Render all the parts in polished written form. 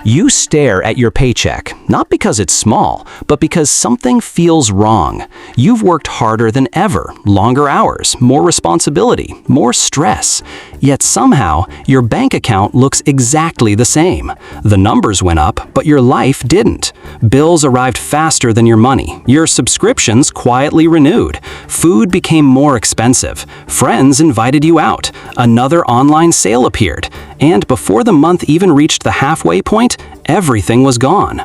You stare at your paycheck, not because it's small, but because something feels wrong. You've worked harder than ever, longer hours, more responsibility, more stress. Yet somehow, your bank account looks exactly the same. The numbers went up, but your life didn't. Bills arrived faster than your money. Your subscriptions quietly renewed. Food became more expensive. Friends invited you out. Another online sale appeared. And before the month even reached the halfway point, everything was gone.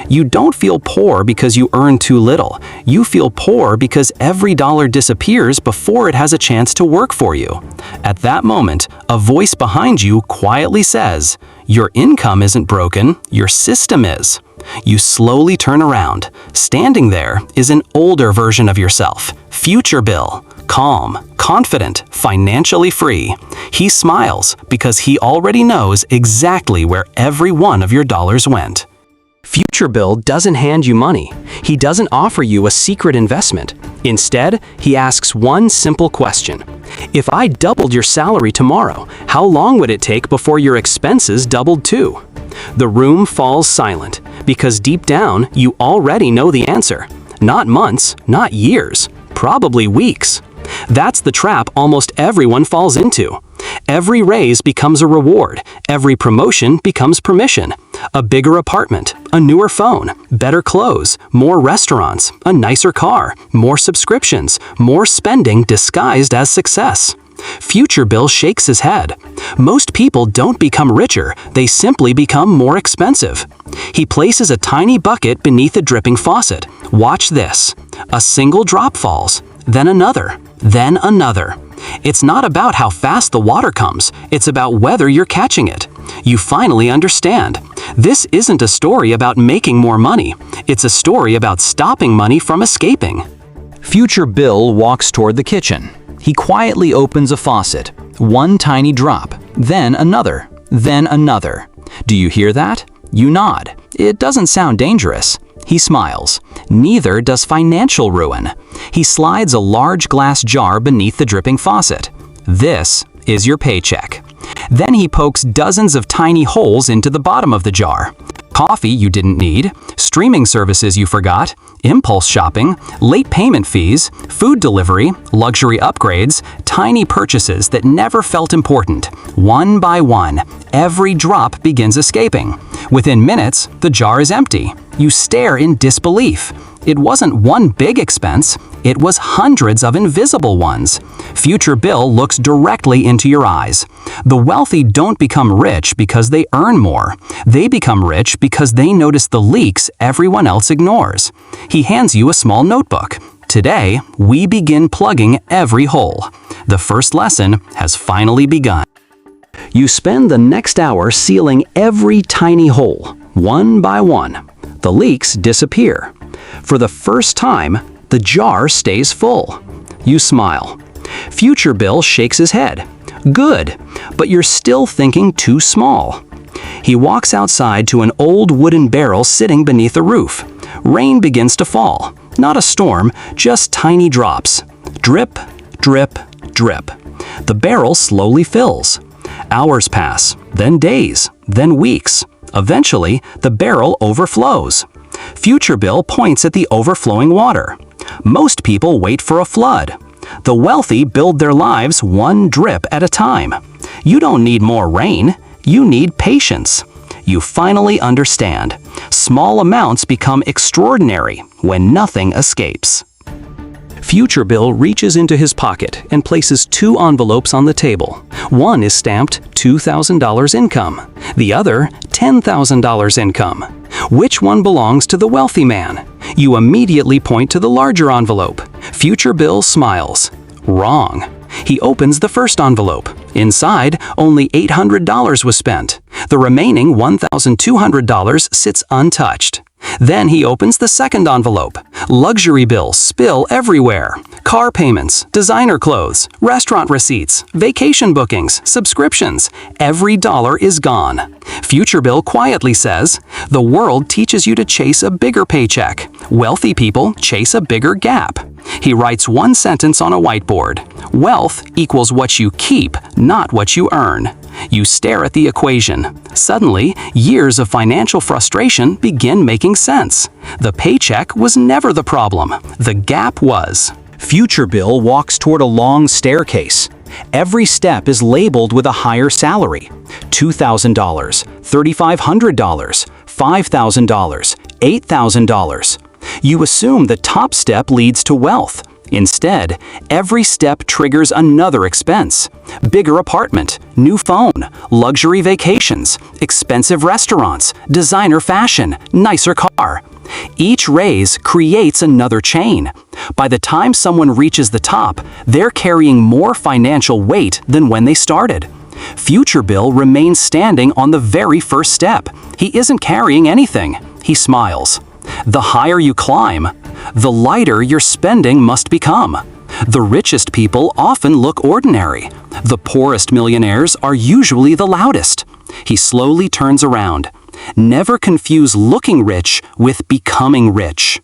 You don't feel poor because you earn too little. You feel poor because every dollar disappears before it has a chance to work for you. At that moment, a voice behind you quietly says, "Your income isn't broken, your system is." You slowly turn around. Standing there is an older version of yourself, Future Bill. Calm, confident, financially free. He smiles because he already knows exactly where every one of your dollars went. Future Bill doesn't hand you money. He doesn't offer you a secret investment. Instead, he asks one simple question. If I doubled your salary tomorrow, how long would it take before your expenses doubled too? The room falls silent because deep down, you already know the answer. Not months, not years, probably weeks. That's the trap almost everyone falls into. Every raise becomes a reward. Every promotion becomes permission. A bigger apartment, a newer phone, better clothes, more restaurants, a nicer car, more subscriptions, more spending disguised as success. Future Bill shakes his head. Most people don't become richer, they simply become more expensive. He places a tiny bucket beneath a dripping faucet. Watch this. A single drop falls, then another, then another. It's not about how fast the water comes, it's about whether you're catching it. You finally understand. This isn't a story about making more money, it's a story about stopping money from escaping. Future Bill walks toward the kitchen. He quietly opens a faucet. One tiny drop, then another, then another. Do you hear that? You nod. It doesn't sound dangerous. He smiles. Neither does financial ruin. He slides a large glass jar beneath the dripping faucet. This is your paycheck. Then he pokes dozens of tiny holes into the bottom of the jar. Coffee you didn't need, streaming services you forgot, impulse shopping, late payment fees, food delivery, luxury upgrades, tiny purchases that never felt important. One by one, every drop begins escaping. Within minutes, the jar is empty. You stare in disbelief. It wasn't one big expense, it was hundreds of invisible ones. Future Bill looks directly into your eyes. The wealthy don't become rich because they earn more. They become rich because they notice the leaks everyone else ignores. He hands you a small notebook. Today, we begin plugging every hole. The first lesson has finally begun. You spend the next hour sealing every tiny hole, one by one. The leaks disappear. For the first time, the jar stays full. You smile. Future Bill shakes his head. Good, but you're still thinking too small. He walks outside to an old wooden barrel sitting beneath a roof. Rain begins to fall. Not a storm, just tiny drops. Drip, drip, drip. The barrel slowly fills. Hours pass, then days, then weeks. Eventually, the barrel overflows. Future Bill points at the overflowing water. Most people wait for a flood. The wealthy build their lives one drip at a time. You don't need more rain, you need patience. You finally understand. Small amounts become extraordinary when nothing escapes. Future Bill reaches into his pocket and places two envelopes on the table. One is stamped $2,000 income, the other $10,000 income. Which one belongs to the wealthy man? You immediately point to the larger envelope. Future Bill smiles. Wrong. He opens the first envelope. Inside, only $800 was spent. The remaining $1,200 sits untouched. Then he opens the second envelope. Luxury bills spill everywhere. Car payments, designer clothes, restaurant receipts, vacation bookings, subscriptions. Every dollar is gone. Future Bill quietly says, the world teaches you to chase a bigger paycheck. Wealthy people chase a bigger gap. He writes one sentence on a whiteboard. Wealth equals what you keep, not what you earn. You stare at the equation. Suddenly, years of financial frustration begin making sense. The paycheck was never the problem. The gap was. Future Bill walks toward a long staircase. Every step is labeled with a higher salary. $2,000, $3,500, $5,000, $8,000. You assume the top step leads to wealth. Instead, every step triggers another expense. Bigger apartment, new phone, luxury vacations, expensive restaurants, designer fashion, nicer car. Each raise creates another chain. By the time someone reaches the top, they're carrying more financial weight than when they started. Future Bill remains standing on the very first step. He isn't carrying anything. He smiles. The higher you climb, the lighter your spending must become. The richest people often look ordinary. The poorest millionaires are usually the loudest. He slowly turns around. Never confuse looking rich with becoming rich.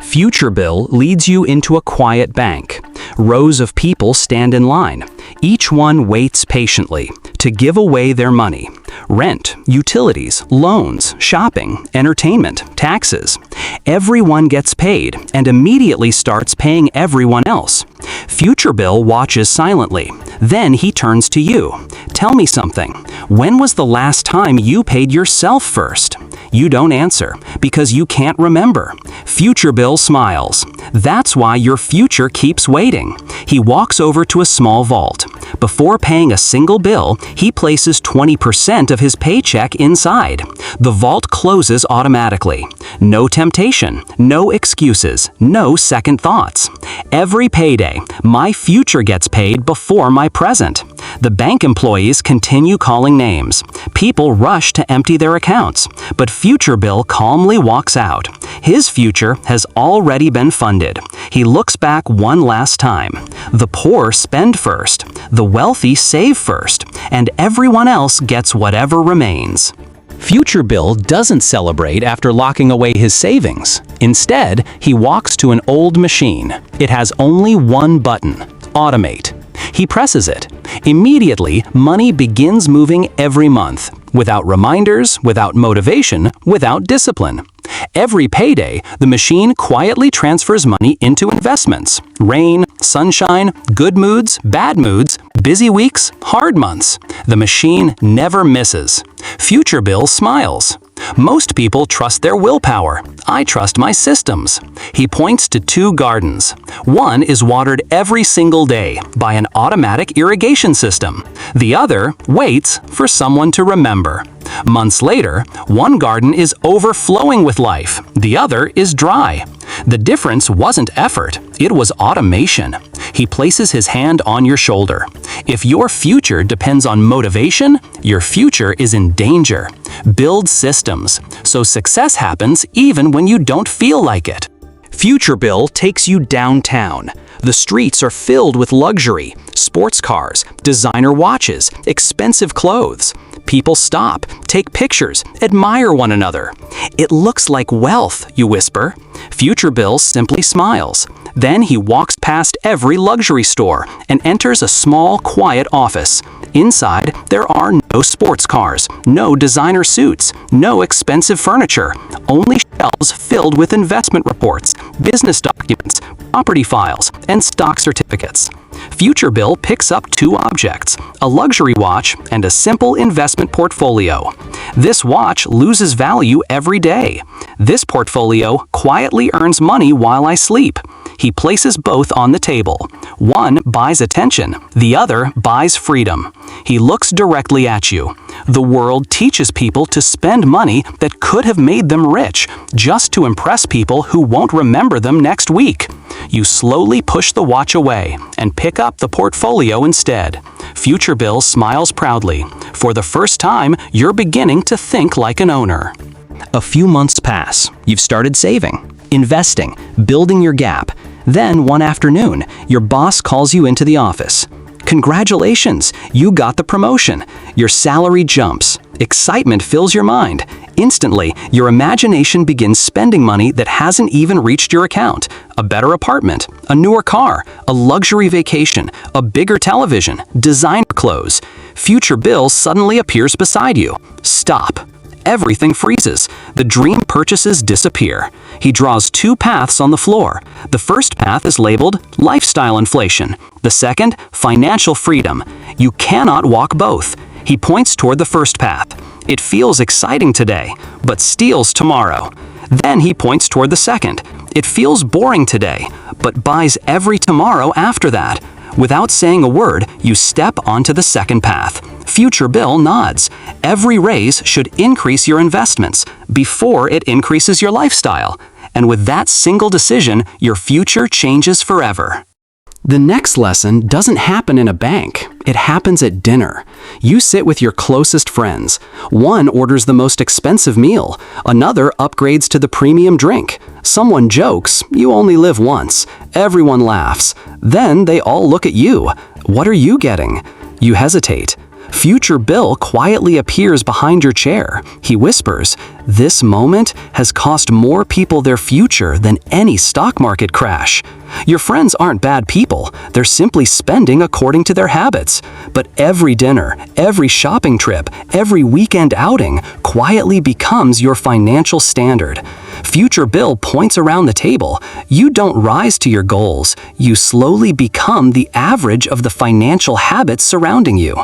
Future Bill leads you into a quiet bank. Rows of people stand in line. Each one waits patiently to give away their money. Rent, utilities, loans, shopping, entertainment, taxes. Everyone gets paid and immediately starts paying everyone else. Future Bill watches silently. Then he turns to you. Tell me something. When was the last time you paid yourself first? You don't answer because you can't remember. Future Bill smiles. That's why your future keeps waiting. He walks over to a small vault. Before paying a single bill, he places 20% of his paycheck inside. The vault closes automatically. No temptation, no excuses, no second thoughts. Every payday, my future gets paid before my present. The bank employees continue calling names. People rush to empty their accounts, but Future Bill calmly walks out. His future has already been funded. He looks back one last time. The poor spend first, the wealthy save first, and everyone else gets whatever remains. Future Bill doesn't celebrate after locking away his savings. Instead, he walks to an old machine. It has only one button: automate. He presses it. Immediately, money begins moving every month, without reminders, without motivation, without discipline. Every payday, the machine quietly transfers money into investments. Rain, sunshine, good moods, bad moods, busy weeks, hard months. The machine never misses. Future Bill smiles. Most people trust their willpower. I trust my systems. He points to two gardens. One is watered every single day by an automatic irrigation system. The other waits for someone to remember. Months later, one garden is overflowing with life. The other is dry. The difference wasn't effort, it was automation. He places his hand on your shoulder. If your future depends on motivation, your future is in danger. Build systems, so success happens even when you don't feel like it. Future Bill takes you downtown. The streets are filled with luxury, sports cars, designer watches, expensive clothes. People stop, take pictures, admire one another. It looks like wealth, you whisper. Future Bill simply smiles. Then he walks past every luxury store and enters a small, quiet office. Inside, there are no sports cars, no designer suits, no expensive furniture, only shelves filled with investment reports, business documents, property files, and stock certificates. Future Bill picks up two objects, a luxury watch and a simple investment portfolio. This watch loses value every day. This portfolio quietly earns money while I sleep. He places both on the table. One buys attention, the other buys freedom. He looks directly at you. The world teaches people to spend money that could have made them rich, just to impress people who won't remember them next week. You slowly push the watch away and pick up the portfolio instead. Future Bill smiles proudly. For the first time, you're beginning to think like an owner. A few months pass. You've started saving, investing, building your gap. Then one afternoon, your boss calls you into the office. Congratulations, you got the promotion. Your salary jumps. Excitement fills your mind. Instantly, your imagination begins spending money that hasn't even reached your account. A better apartment, a newer car, a luxury vacation, a bigger television, designer clothes. Future Bill suddenly appears beside you. Stop. Everything freezes. The dream purchases disappear. He draws two paths on the floor. The first path is labeled lifestyle inflation. The second, financial freedom. You cannot walk both. He points toward the first path. It feels exciting today, but steals tomorrow. Then he points toward the second. It feels boring today, but buys every tomorrow after that. Without saying a word, you step onto the second path. Future Bill nods. Every raise should increase your investments before it increases your lifestyle. And with that single decision, your future changes forever. The next lesson doesn't happen in a bank. It happens at dinner. You sit with your closest friends. One orders the most expensive meal. Another upgrades to the premium drink. Someone jokes, "You only live once." Everyone laughs. Then they all look at you. What are you getting? You hesitate. Future Bill quietly appears behind your chair. He whispers, "This moment has cost more people their future than any stock market crash." Your friends aren't bad people. They're simply spending according to their habits. But every dinner, every shopping trip, every weekend outing quietly becomes your financial standard. Future Bill points around the table. You don't rise to your goals. You slowly become the average of the financial habits surrounding you.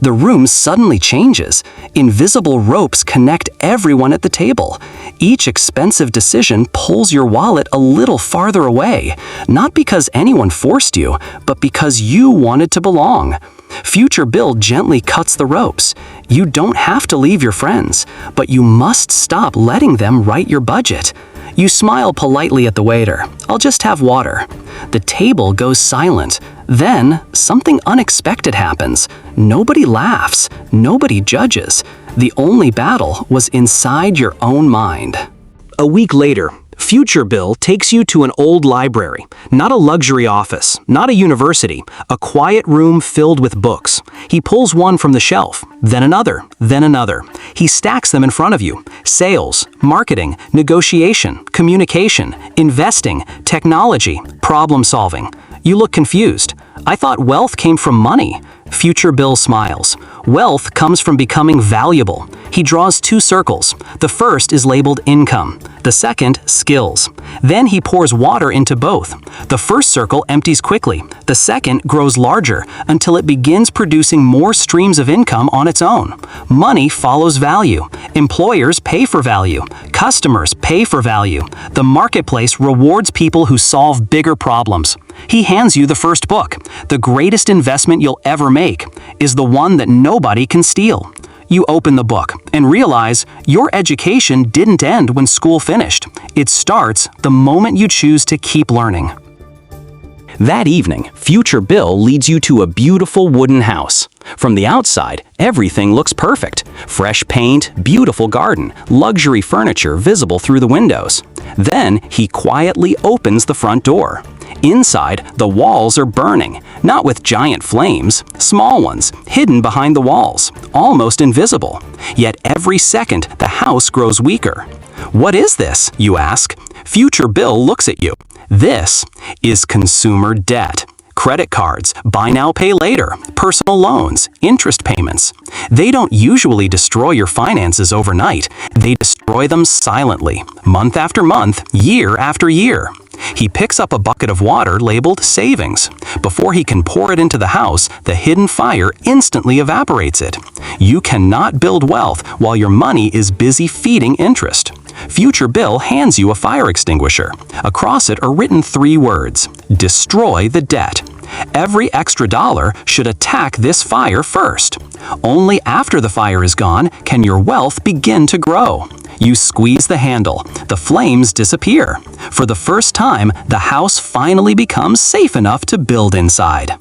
The room suddenly changes. Invisible ropes connect everyone at the table. Each expensive decision pulls your wallet a little farther away, not because anyone forced you, but because you wanted to belong. Future Bill gently cuts the ropes. You don't have to leave your friends, but you must stop letting them write your budget. You smile politely at the waiter. "I'll just have water." The table goes silent. Then, something unexpected happens. Nobody laughs. Nobody judges. The only battle was inside your own mind. A week later, Future Bill takes you to an old library. Not a luxury office, not a university, a quiet room filled with books. He pulls one from the shelf, then another, then another. He stacks them in front of you. Sales, marketing, negotiation, communication, investing, technology, problem solving. You look confused. "I thought wealth came from money." Future Bill smiles. Wealth comes from becoming valuable. He draws two circles. The first is labeled income. The second, skills. Then he pours water into both. The first circle empties quickly. The second grows larger until it begins producing more streams of income on its own. Money follows value. Employers pay for value. Customers pay for value. The marketplace rewards people who solve bigger problems. He hands you the first book. The greatest investment you'll ever make is the one that nobody can steal. You open the book and realize your education didn't end when school finished. It starts the moment you choose to keep learning. That evening, Future Bill leads you to a beautiful wooden house. From the outside, everything looks perfect. Fresh paint, beautiful garden, luxury furniture visible through the windows. Then he quietly opens the front door. Inside, the walls are burning, not with giant flames, small ones, hidden behind the walls, almost invisible. Yet every second, the house grows weaker. "What is this?" you ask. Future Bill looks at you. This is consumer debt. Credit cards, buy now, pay later, personal loans, interest payments. They don't usually destroy your finances overnight. They destroy them silently, month after month, year after year. He picks up a bucket of water labeled savings. Before he can pour it into the house, the hidden fire instantly evaporates it. You cannot build wealth while your money is busy feeding interest. Future Bill hands you a fire extinguisher. Across it are written 3 words: destroy the debt. Every extra dollar should attack this fire first. Only after the fire is gone can your wealth begin to grow. You squeeze the handle. The flames disappear. For the first time, the house finally becomes safe enough to build inside.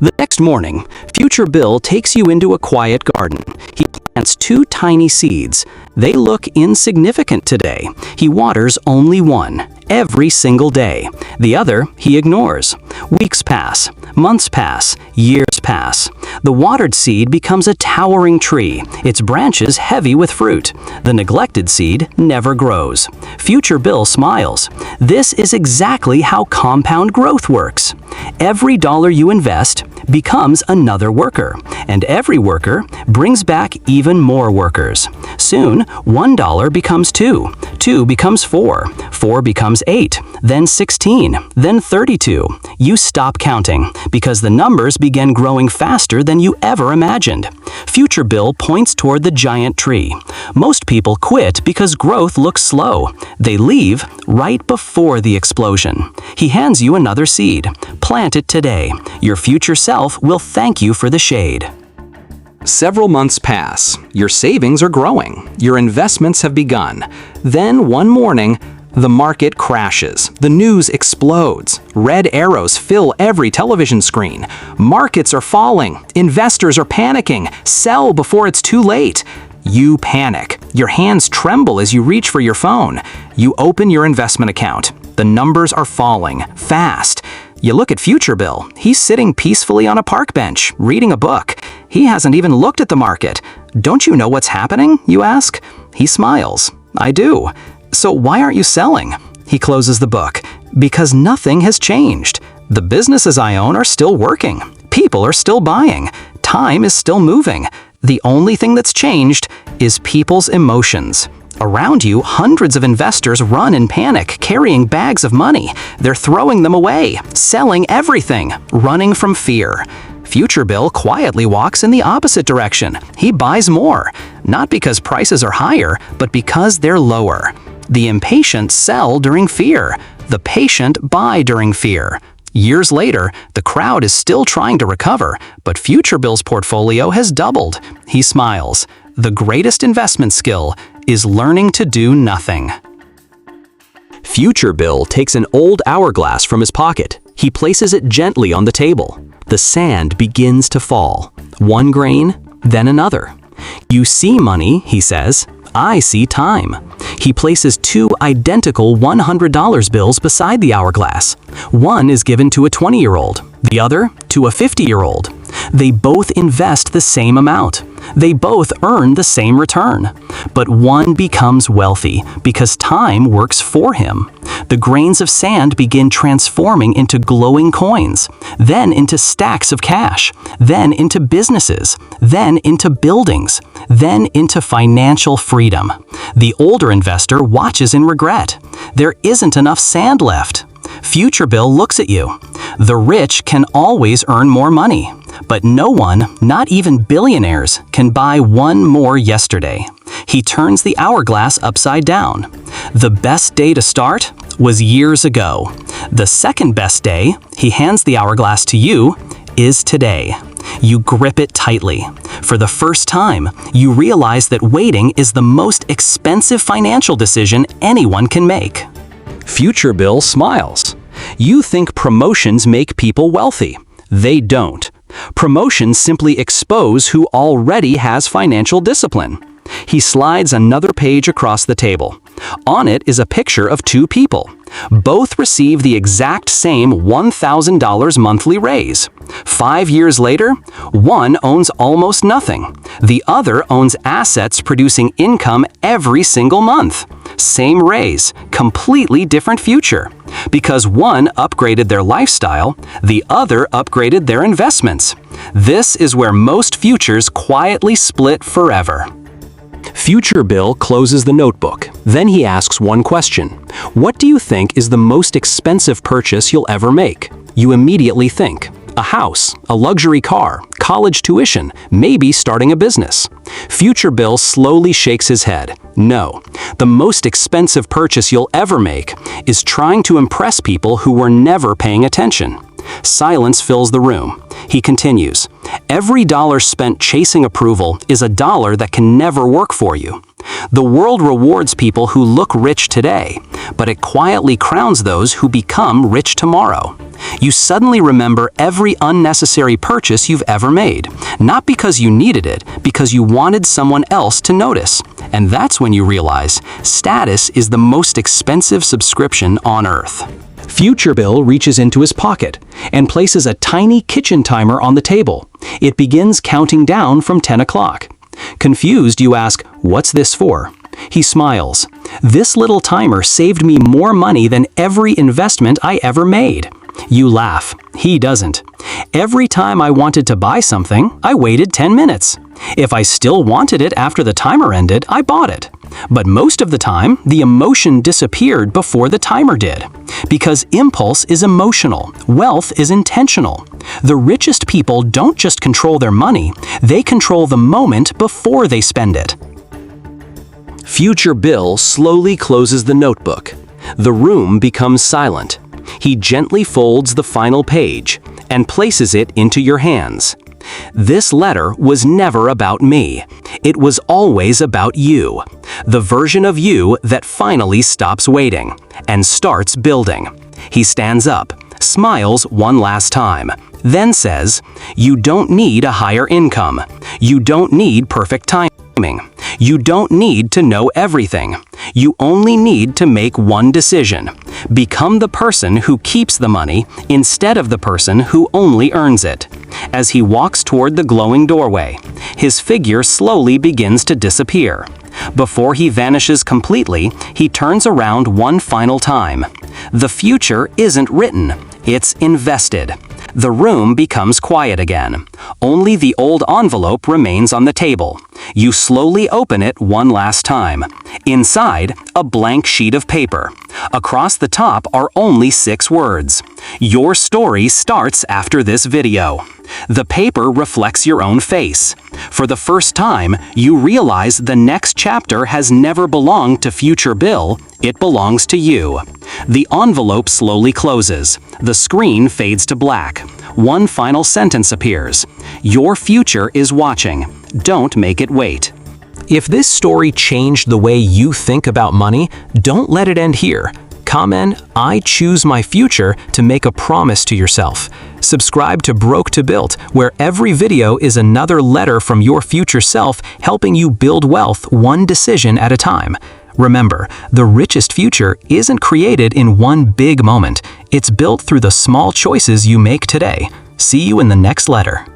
The next morning, Future Bill takes you into a quiet garden. He plants 2 tiny seeds. They look insignificant today. He waters only one. every single day. The other he ignores. Weeks pass, months pass, years pass. The watered seed becomes a towering tree, its branches heavy with fruit. The neglected seed never grows. Future Bill smiles. This is exactly how compound growth works. Every dollar you invest becomes another worker, and every worker brings back even more workers. Soon, $1 becomes 2, 2 becomes 4, 4 becomes 8, then 16, then 32. You stop counting because the numbers begin growing faster than you ever imagined. Future Bill points toward the giant tree. Most people quit because growth looks slow. They leave right before the explosion. He hands you another seed. Plant it today. Your future self will thank you for the shade. Several months pass. Your savings are growing. Your investments have begun. Then one morning, the market crashes. The news explodes. Red arrows fill every television screen. Markets are falling. Investors are panicking. Sell before it's too late. You panic. Your hands tremble as you reach for your phone. You open your investment account. The numbers are falling fast. You look at Future Bill. He's sitting peacefully on a park bench, reading a book. He hasn't even looked at the market. Don't you know what's happening, you ask? He smiles. I do. So why aren't you selling? He closes the book. Because nothing has changed. The businesses I own are still working. People are still buying. Time is still moving. The only thing that's changed is people's emotions. Around you, hundreds of investors run in panic, carrying bags of money. They're throwing them away, selling everything, running from fear. Future Bill quietly walks in the opposite direction. He buys more, not because prices are higher, but because they're lower. The impatient sell during fear. The patient buy during fear. Years later, the crowd is still trying to recover, but Future Bill's portfolio has doubled. He smiles. The greatest investment skill is learning to do nothing. Future Bill takes an old hourglass from his pocket. He places it gently on the table. The sand begins to fall. One grain, then another. You see money, he says. I see time. He places two identical $100 bills beside the hourglass. One is given to a 20-year-old, the other to a 50-year-old. They both invest the same amount. They both earn the same return. But one becomes wealthy because time works for him. The grains of sand begin transforming into glowing coins, then into stacks of cash, then into businesses, then into buildings, then into financial freedom. The older investor watches in regret. There isn't enough sand left. Future Bill looks at you. The rich can always earn more money, but no one, not even billionaires, can buy one more yesterday. He turns the hourglass upside down. The best day to start was years ago. The second best day, he hands the hourglass to you, is today. You grip it tightly. For the first time, you realize that waiting is the most expensive financial decision anyone can make. Future Bill smiles. You think promotions make people wealthy. They don't. Promotions simply expose who already has financial discipline. He slides another page across the table. On it is a picture of two people. Both receive the exact same $1,000 monthly raise. 5 years later, one owns almost nothing. The other owns assets producing income every single month. Same raise, completely different future. Because one upgraded their lifestyle, the other upgraded their investments. This is where most futures quietly split forever. Future Bill closes the notebook. Then he asks one question. What do you think is the most expensive purchase you'll ever make? You immediately think, a house, a luxury car, college tuition, maybe starting a business. Future Bill slowly shakes his head. No, the most expensive purchase you'll ever make is trying to impress people who were never paying attention. Silence fills the room. He continues, every dollar spent chasing approval is a dollar that can never work for you. The world rewards people who look rich today, but it quietly crowns those who become rich tomorrow. You suddenly remember every unnecessary purchase you've ever made, not because you needed it, because you wanted someone else to notice. And that's when you realize status is the most expensive subscription on earth. Future Bill reaches into his pocket and places a tiny kitchen timer on the table. It begins counting down from 10 o'clock. Confused, you ask, "What's this for?" He smiles. "This little timer saved me more money than every investment I ever made." You laugh. He doesn't. "Every time I wanted to buy something, I waited 10 minutes. If I still wanted it after the timer ended, I bought it. But most of the time, the emotion disappeared before the timer did. Because impulse is emotional, wealth is intentional. The richest people don't just control their money, they control the moment before they spend it." Future Bill slowly closes the notebook. The room becomes silent. He gently folds the final page and places it into your hands. "This letter was never about me. It was always about you. The version of you that finally stops waiting and starts building." He stands up, smiles one last time, then says, "You don't need a higher income. You don't need perfect timing. You don't need to know everything. You only need to make one decision. Become the person who keeps the money instead of the person who only earns it." As he walks toward the glowing doorway, his figure slowly begins to disappear. Before he vanishes completely, he turns around one final time. The future isn't written, it's invested. The room becomes quiet again. Only the old envelope remains on the table. You slowly open it one last time. Inside, a blank sheet of paper. Across the top are only 6 words. "Your story starts after this video." The paper reflects your own face. For the first time, you realize the next chapter has never belonged to Future Bill, it belongs to you. The envelope slowly closes. The screen fades to black. One final sentence appears. "Your future is watching. Don't make it wait." If this story changed the way you think about money, don't let it end here. Comment, "I choose my future," to make a promise to yourself. Subscribe to Broke to Built, where every video is another letter from your future self helping you build wealth one decision at a time. Remember, the richest future isn't created in one big moment. It's built through the small choices you make today. See you in the next letter.